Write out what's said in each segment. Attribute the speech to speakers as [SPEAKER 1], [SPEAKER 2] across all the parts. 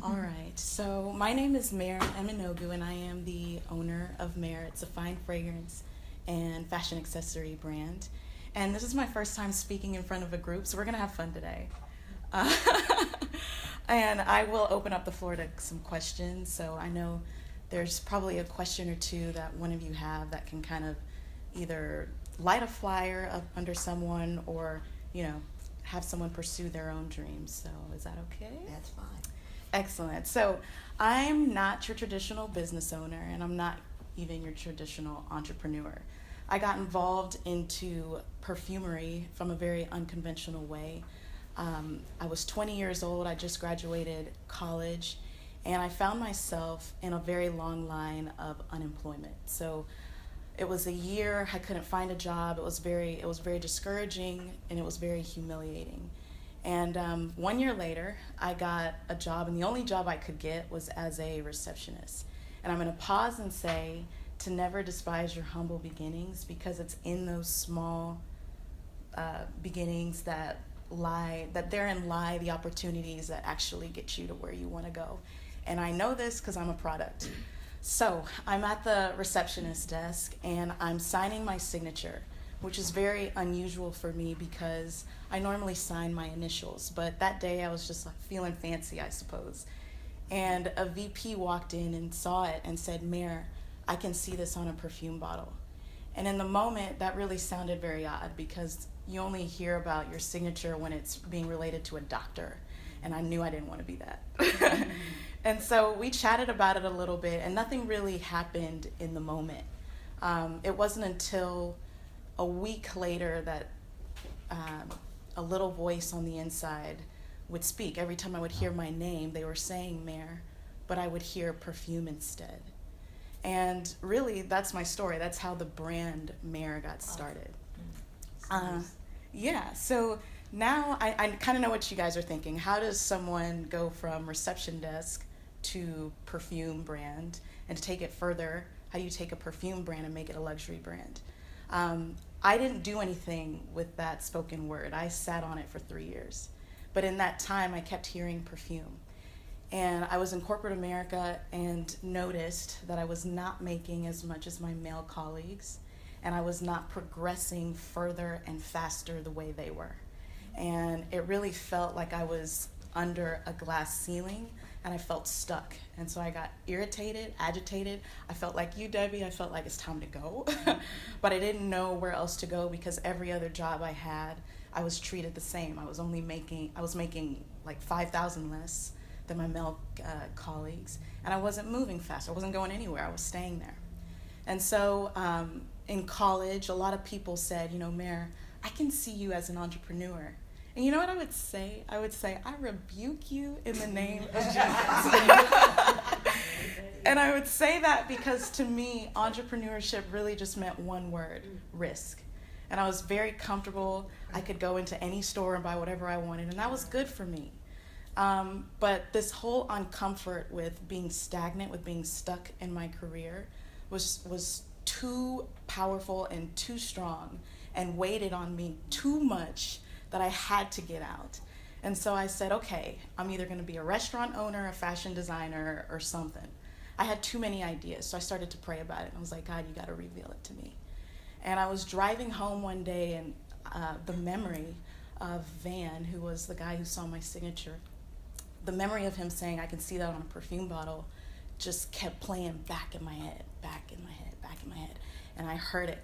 [SPEAKER 1] All right. So my name is Mair Emenogu, and I am the owner of Mair. It's a fine fragrance and fashion accessory brand. And this is my first time speaking in front of a group, so we're going to have fun today. Uh, and I will open up the floor to some questions. So I know there's probably a question or two that one of you have that can kind of either light a fire up under someone or, have someone pursue their own dreams. So is that okay?
[SPEAKER 2] That's fine.
[SPEAKER 1] Excellent. So I'm not your traditional business owner, and I'm not even your traditional entrepreneur. I got involved into perfumery from a very unconventional way. I was 20 years old. I just graduated college, and I found myself in a very long line of unemployment. So it was a year I couldn't find a job. It was very discouraging, and it was very humiliating. And 1 year later, I got a job, and the only job I could get was as a receptionist. And I'm going to pause and say to never despise your humble beginnings, because it's in those small beginnings that therein lie the opportunities that actually get you to where you want to go. And I know this because I'm a product. So I'm at the receptionist desk, and I'm signing my signature, which is very unusual for me because I normally sign my initials, but that day I was just feeling fancy, I suppose. And a VP walked in and saw it and said, "Mair, I can see this on a perfume bottle." And in the moment, that really sounded very odd because you only hear about your signature when it's being related to a doctor, and I knew I didn't want to be that. And so we chatted about it a little bit, and nothing really happened in the moment. It wasn't until a week later that a little voice on the inside would speak. Every time I would hear my name, they were saying Mair, but I would hear perfume instead. And really, that's my story. That's how the brand Mair got started. Yeah, so now I kind of know what you guys are thinking. How does someone go from reception desk to perfume brand? And to take it further, how do you take a perfume brand and make it a luxury brand? I didn't do anything with that spoken word. I sat on it for 3 years. But in that time, I kept hearing perfume. And I was in corporate America and noticed that I was not making as much as my male colleagues, and I was not progressing further and faster the way they were. And it really felt like I was under a glass ceiling, and I felt stuck. And so I got irritated, agitated. I felt like you, Debbie. I felt like it's time to go. But I didn't know where else to go because every other job I had, I was treated the same. I was making like $5,000 less than my male colleagues, and I wasn't moving fast. I wasn't going anywhere. I was staying there. And so in college, a lot of people said, Mair, I can see you as an entrepreneur. And you know what I would say? I would say, I rebuke you in the name of Jesus. And I would say that because to me, entrepreneurship really just meant one word, risk. And I was very comfortable. I could go into any store and buy whatever I wanted, and that was good for me. But this whole uncomfort with being stagnant, with being stuck in my career, was too powerful and too strong and weighted on me too much that I had to get out. And so I said, okay, I'm either going to be a restaurant owner, a fashion designer, or something. I had too many ideas, so I started to pray about it. I was like, God, you got to reveal it to me. And I was driving home one day, and the memory of Van, who was the guy who saw my signature, the memory of him saying, I can see that on a perfume bottle, just kept playing back in my head. And I heard it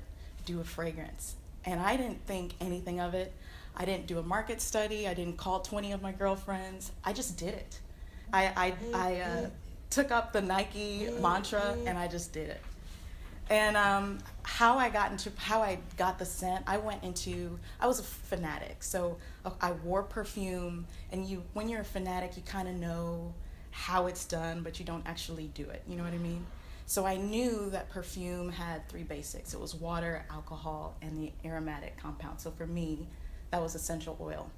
[SPEAKER 1] do a fragrance. And I didn't think anything of it. I didn't do a market study. I didn't call 20 of my girlfriends. I just did it. I took up the Nike mantra, and I just did it. And how I got the scent, I was a fanatic. So I wore perfume, and when you're a fanatic, you kind of know how it's done, but you don't actually do it. You know what I mean? So I knew that perfume had 3 basics. It was water, alcohol, and the aromatic compound. So for me, that was essential oil.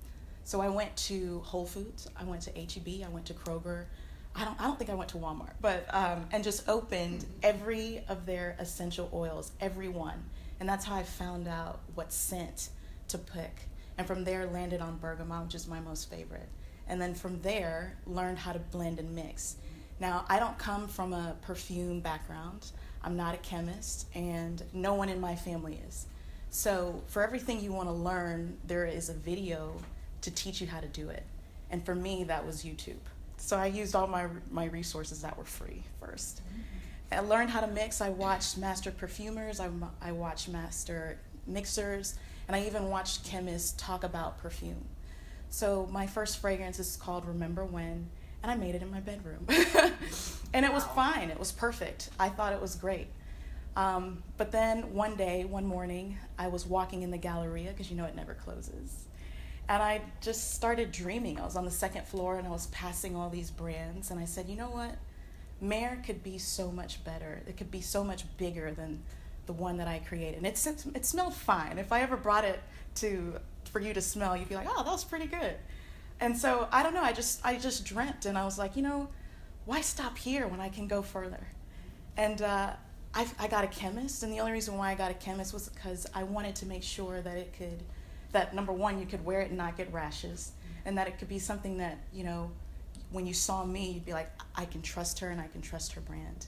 [SPEAKER 1] So I went to Whole Foods, I went to H-E-B, I went to Kroger. I don't think I went to Walmart, but and just opened every of their essential oils, every one. And that's how I found out what scent to pick. And from there landed on bergamot, which is my most favorite. And then from there, learned how to blend and mix. Now, I don't come from a perfume background. I'm not a chemist, and no one in my family is. So for everything you want to learn, there is a video to teach you how to do it. And for me, that was YouTube. So I used all my resources that were free first. I learned how to mix. I watched master perfumers, I watched master mixers, and I even watched chemists talk about perfume. So my first fragrance is called Remember When, and I made it in my bedroom. And it was fine, it was perfect. I thought it was great. But then one morning, I was walking in the Galleria, because you know it never closes. And I just started dreaming. I was on the second floor and I was passing all these brands, and I said, you know what? Mair could be so much better. It could be so much bigger than the one that I created. And it smelled fine. If I ever brought it for you to smell, you'd be like, oh, that was pretty good. And so, I don't know, I just dreamt, and I was like, you know, why stop here when I can go further? And I got a chemist, and the only reason why I got a chemist was because I wanted to make sure that number one, you could wear it and not get rashes, and that it could be something that, you know, when you saw me, you'd be like, I can trust her and I can trust her brand.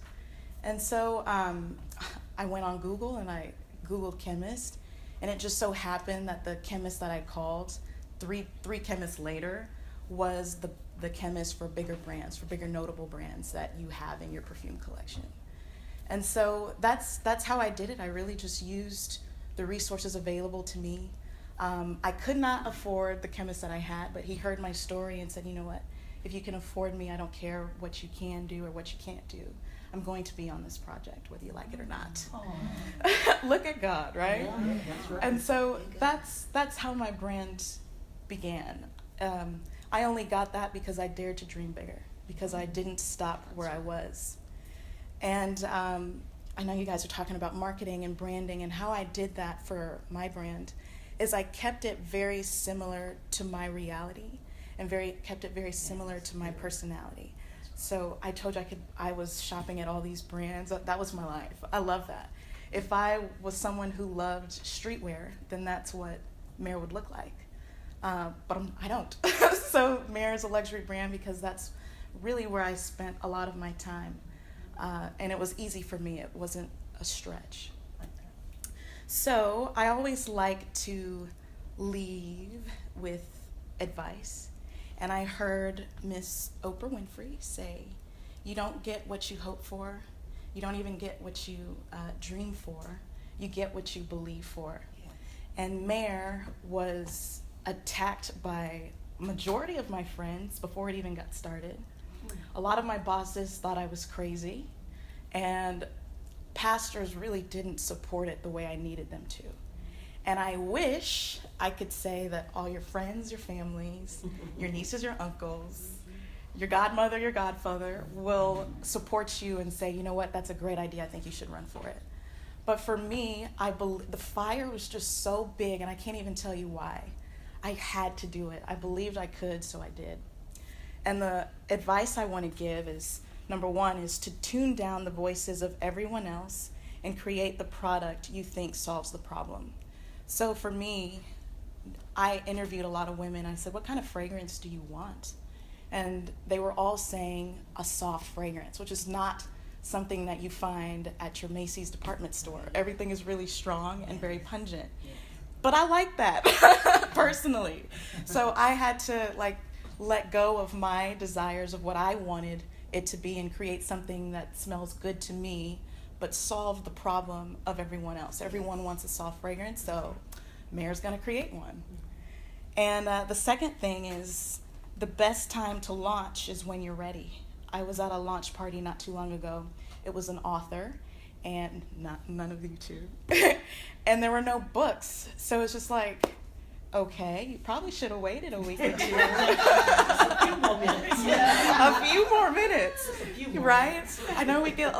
[SPEAKER 1] And so I went on Google and I Googled chemist, and it just so happened that the chemist that I called, three chemists later, was the chemist for bigger brands, for bigger notable brands that you have in your perfume collection. And so that's how I did it. I really just used the resources available to me. I could not afford the chemist that I had, but he heard my story and said, you know what, if you can afford me, I don't care what you can do or what you can't do. I'm going to be on this project, whether you like it or not. Look at God, right?
[SPEAKER 2] Yeah, that's right.
[SPEAKER 1] And so that's how my brand began. I only got that because I dared to dream bigger, because I didn't stop where I was. And I know you guys are talking about marketing and branding, and how I did that for my brand is I kept it very similar to my reality and kept it very similar to my personality. So I told you I was shopping at all these brands. That was my life. I love that. If I was someone who loved streetwear, then that's what Mair would look like. But I don't. So Mair is a luxury brand because that's really where I spent a lot of my time. And it was easy for me. It wasn't a stretch. So I always like to leave with advice. And I heard Miss Oprah Winfrey say, you don't get what you hope for. You don't even get what you dream for. You get what you believe for. Yeah. And Mair was attacked by majority of my friends before it even got started. A lot of my bosses thought I was crazy, and pastors really didn't support it the way I needed them to. And I wish I could say that all your friends, your families, your nieces, your uncles, your godmother, your godfather will support you and say, you know what, that's a great idea, I think you should run for it. But for me, the fire was just so big, and I can't even tell you why. I had to do it. I believed I could, so I did. And the advice I want to give is, number one, is to tune down the voices of everyone else and create the product you think solves the problem. So for me, I interviewed a lot of women. I said, what kind of fragrance do you want? And they were all saying a soft fragrance, which is not something that you find at your Macy's department store. Everything is really strong and very pungent. But I like that, personally. So I had to let go of my desires of what I wanted it to be and create something that smells good to me, but solve the problem of everyone else. Everyone wants a soft fragrance, so Mair's gonna create one. And the second thing is, the best time to launch is when you're ready. I was at a launch party not too long ago. It was an author, and none of you two. And there were no books, so it's just like, okay, you probably should have waited a week or two.
[SPEAKER 2] A few more minutes.
[SPEAKER 1] A few more minutes, right? I know we get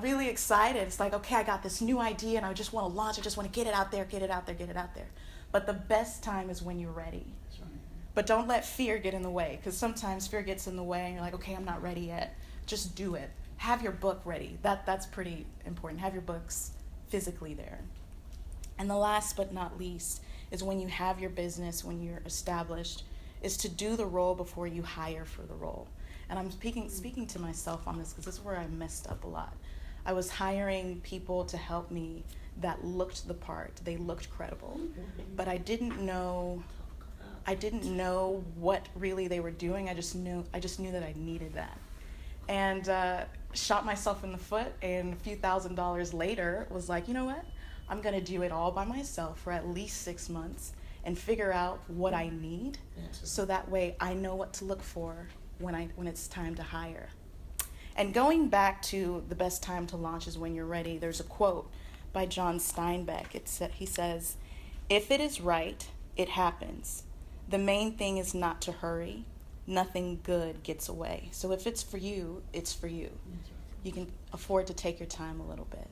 [SPEAKER 1] really excited. It's like, okay, I got this new idea and I just want to launch. I just want to get it out there, get it out there, get it out there. But the best time is when you're ready.
[SPEAKER 2] That's right.
[SPEAKER 1] But don't let fear get in the way, because sometimes fear gets in the way and you're like, okay, I'm not ready yet. Just do it. Have your book ready. That's pretty important. Have your books physically there. And the last but not least is when you have your business, when you're established, is to do the role before you hire for the role. And I'm speaking to myself on this because this is where I messed up a lot. I was hiring people to help me that looked the part. They looked credible, but I didn't know what really they were doing. I just knew that I needed that, and shot myself in the foot. And a few $1,000s later, was like, you know what? I'm gonna do it all by myself for at least 6 months and figure out what I need, so that way I know what to look for when it's time to hire. And going back to the best time to launch is when you're ready. There's a quote by John Steinbeck. He says, "If it is right, it happens. The main thing is not to hurry. Nothing good gets away." So if it's for you, it's for you. You can afford to take your time a little bit.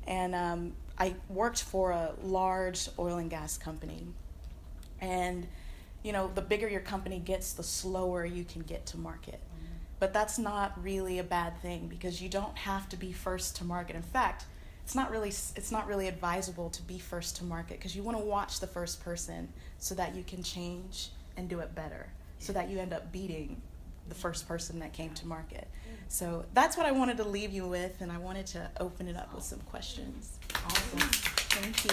[SPEAKER 1] And I worked for a large oil and gas company. And, you know, the bigger your company gets, the slower you can get to market. But that's not really a bad thing, because you don't have to be first to market. In fact, it's not really advisable to be first to market, because you want to watch the first person so that you can change and do it better, so that you end up beating the first person that came to market. So that's what I wanted to leave you with, and I wanted to open it up with some questions.
[SPEAKER 2] Awesome.
[SPEAKER 1] Thank you.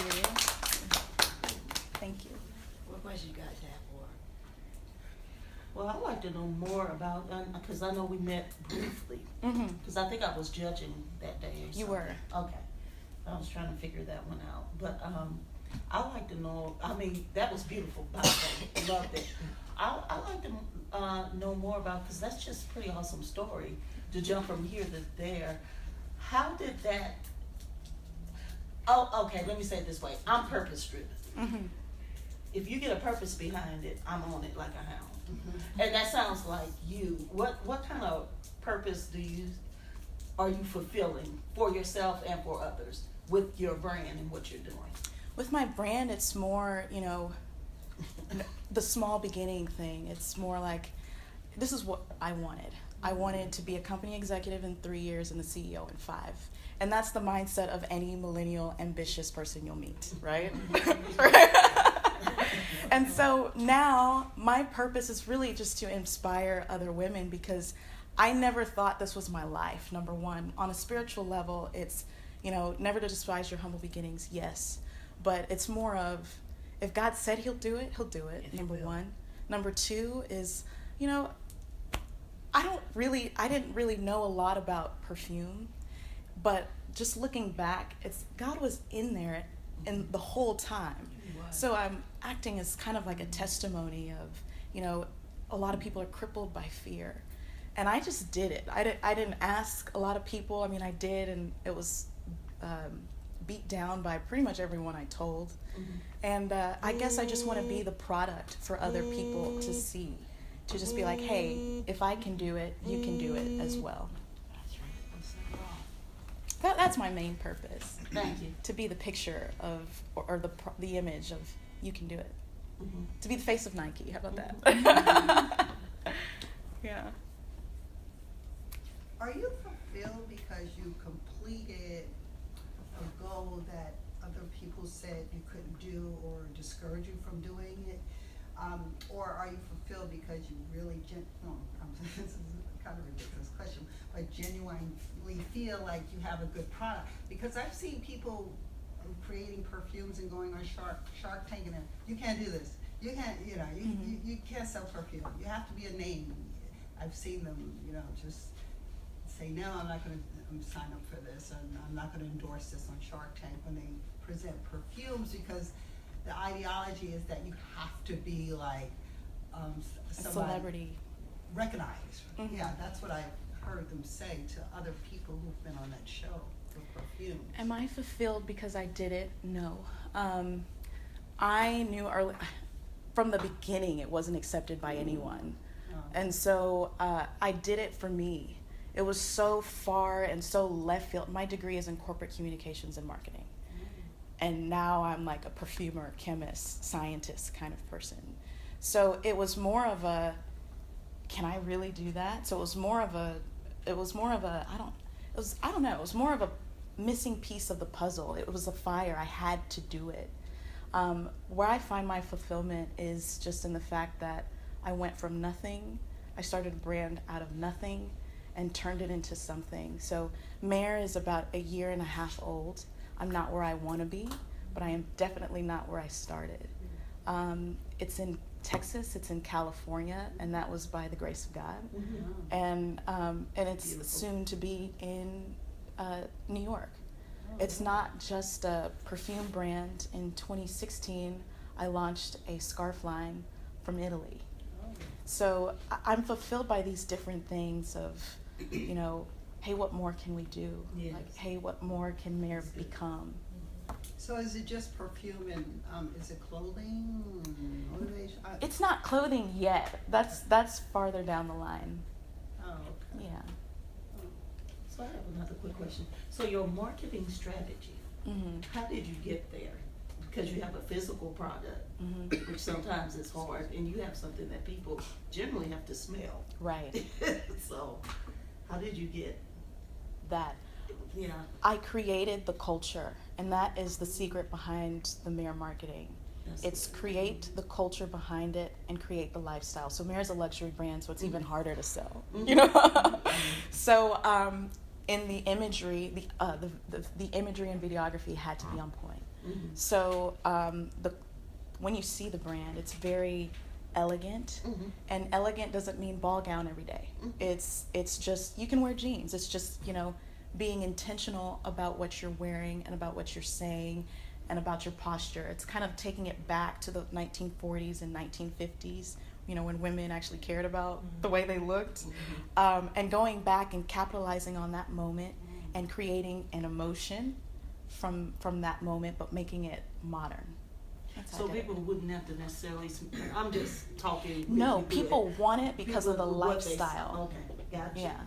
[SPEAKER 1] Thank you.
[SPEAKER 2] What questions you guys have for?
[SPEAKER 3] Well, I'd like to know more about, because I know we met briefly,
[SPEAKER 1] Mm-hmm.
[SPEAKER 3] because I think I was judging that day or something.
[SPEAKER 1] You were.
[SPEAKER 3] Okay. I was trying to figure that one out. But I'd like to know, I mean, that was beautiful, by the way. Loved it. I'd like to know more about, because that's just a pretty awesome story, to jump from here to there. How did that, okay, let me say it this way. I'm purpose-driven.
[SPEAKER 1] Mm-hmm.
[SPEAKER 3] If you get a purpose behind it, I'm on it like a hound. And that sounds like you. What kind of purpose are you fulfilling for yourself and for others with your brand and what you're doing?
[SPEAKER 1] With my brand, it's more, you know, the small beginning thing. It's more like, this is what I wanted. I wanted to be a company executive in 3 years and the CEO in 5. And that's the mindset of any millennial ambitious person you'll meet, right? And so now my purpose is really just to inspire other women, because I never thought this was my life, number one. On a spiritual level, it's, you know, never to despise your humble beginnings, yes. But it's more of, if God said he'll do it, number one. Number two is, you know, I didn't really know a lot about perfume, but just looking back, God was in there in the whole time. So I'm acting as kind of like a testimony of, you know, a lot of people are crippled by fear. And I just did it. I didn't ask a lot of people. I mean, I did, and it was beat down by pretty much everyone I told. Mm-hmm. And I guess I just want to be the product for other people to see, to just be like, hey, if I can do it, you can do it as well. That's my main purpose.
[SPEAKER 3] Thank you.
[SPEAKER 1] To be the picture of, or the image of, you can do it. Mm-hmm. To be the face of Nike. How about that? Yeah.
[SPEAKER 4] Are you fulfilled because you completed a goal that other people said you couldn't do or discouraged you from doing it? Or are you fulfilled because you really, this is kind of a ridiculous question, but genuinely feel like you have a good product? Because I've seen people creating perfumes and going on Shark Tank, and you can't do this. You can't, you can't sell perfume. You have to be a name. I've seen them, just say, no, I'm not going to sign up for this, and I'm not going to endorse this on Shark Tank when they present perfumes, because the ideology is that you have to be like
[SPEAKER 1] a celebrity,
[SPEAKER 4] recognized.
[SPEAKER 1] Mm-hmm.
[SPEAKER 4] Yeah, that's what I've heard them say to other people who've been on that show for perfume.
[SPEAKER 1] Am I fulfilled because I did it? No. I knew early, from the beginning, it wasn't accepted by anyone. Oh. And so I did it for me. It was so far and so left field. My degree is in corporate communications and marketing. And now I'm like a perfumer, chemist, scientist kind of person. So it was more of a, can I really do that? So it was more of a missing piece of the puzzle. It was a fire. I had to do it. Where I find my fulfillment is just in the fact that I went from nothing. I started a brand out of nothing and turned it into something. So Mair is about 1.5 years old. I'm not where I want to be, but I am definitely not where I started. It's in Texas, it's in California, and that was by the grace of God. And it's
[SPEAKER 3] Beautiful.
[SPEAKER 1] soon to be in New York. It's not just a perfume brand. In 2016, I launched a scarf line from Italy. So I'm fulfilled by these different things of, you know, hey, what more can we do?
[SPEAKER 3] Yes.
[SPEAKER 1] Like, hey, what more can Mair become?
[SPEAKER 4] So is it just perfume and is it clothing, motivation?
[SPEAKER 1] It's not clothing yet. That's farther down the line.
[SPEAKER 4] Oh, okay.
[SPEAKER 1] Yeah.
[SPEAKER 3] So I have another quick question. So your marketing strategy,
[SPEAKER 1] Mm-hmm.
[SPEAKER 3] how did you get there? Because you have a physical product,
[SPEAKER 1] Mm-hmm.
[SPEAKER 3] which sometimes is hard, and you have something that people generally have to smell.
[SPEAKER 1] Right.
[SPEAKER 3] So how did you get,
[SPEAKER 1] That.
[SPEAKER 3] yeah,
[SPEAKER 1] I created the culture, and that is the secret behind the Mair marketing.
[SPEAKER 3] that's
[SPEAKER 1] It's
[SPEAKER 3] good.
[SPEAKER 1] create the culture behind it and create the lifestyle. So Mair is a luxury brand, so it's even harder to sell.
[SPEAKER 3] Mhm.
[SPEAKER 1] You know.
[SPEAKER 3] Mhm.
[SPEAKER 1] So in the imagery, the imagery and videography had to be on point.
[SPEAKER 3] Mhm.
[SPEAKER 1] So when you see the brand, it's very elegant,
[SPEAKER 3] Mhm.
[SPEAKER 1] and elegant doesn't mean ball gown every day.
[SPEAKER 3] Mhm.
[SPEAKER 1] It's just, you can wear jeans. It's just, you know, being intentional about what you're wearing and about what you're saying and about your posture. It's kind of taking it back to the 1940s and 1950s, you know, when women actually cared about the way they looked, and going back and capitalizing on that moment and creating an emotion from that moment, but making it modern. That's how
[SPEAKER 3] So
[SPEAKER 1] I did it.
[SPEAKER 3] people wouldn't have to necessarily, I'm just talking.
[SPEAKER 1] No,
[SPEAKER 3] if you do
[SPEAKER 1] people
[SPEAKER 3] it.
[SPEAKER 1] want it because of the
[SPEAKER 3] People- what they-
[SPEAKER 1] lifestyle.
[SPEAKER 3] Okay, gotcha.
[SPEAKER 1] Yeah,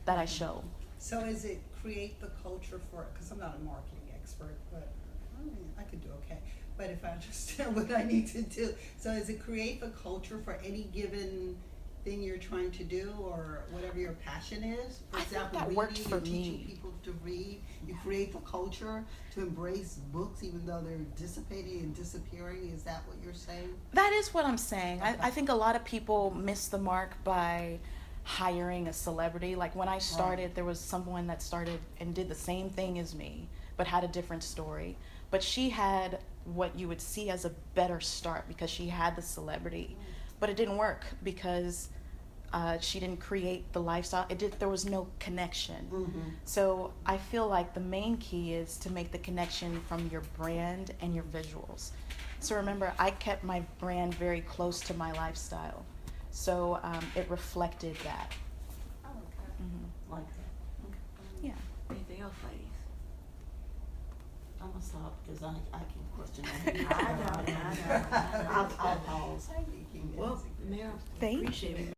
[SPEAKER 1] that I show.
[SPEAKER 4] So is it create the culture for, because I'm not a marketing expert, but I mean, I could do okay. But if I understand what I need to do, so is it create the culture for any given thing you're trying to do or whatever your passion is? For
[SPEAKER 1] I think
[SPEAKER 4] example,
[SPEAKER 1] that worked
[SPEAKER 4] reading,
[SPEAKER 1] for
[SPEAKER 4] you're teaching
[SPEAKER 1] me.
[SPEAKER 4] people to read, you create the culture to embrace books even though they're dissipating and disappearing. Is that what you're saying?
[SPEAKER 1] That is what I'm saying.
[SPEAKER 4] Okay.
[SPEAKER 1] I think a lot of people miss the mark by hiring a celebrity. Like when I started, there was someone that started and did the same thing as me, but had a different story. But she had what you would see as a better start because she had the celebrity. But it didn't work because she didn't create the lifestyle. There was no connection.
[SPEAKER 3] Mhm.
[SPEAKER 1] So I feel like the main key is to make the connection from your brand and your visuals. So remember, I kept my brand very close to my lifestyle. So it reflected that.
[SPEAKER 2] Oh, okay.
[SPEAKER 1] Hmm.
[SPEAKER 3] Like that. Okay.
[SPEAKER 1] Yeah.
[SPEAKER 2] Anything else, ladies?
[SPEAKER 3] I'm gonna stop because I keep questioning.
[SPEAKER 2] I know.
[SPEAKER 3] I'll pause.
[SPEAKER 2] Well, Mayor,
[SPEAKER 1] Thank
[SPEAKER 2] appreciate it.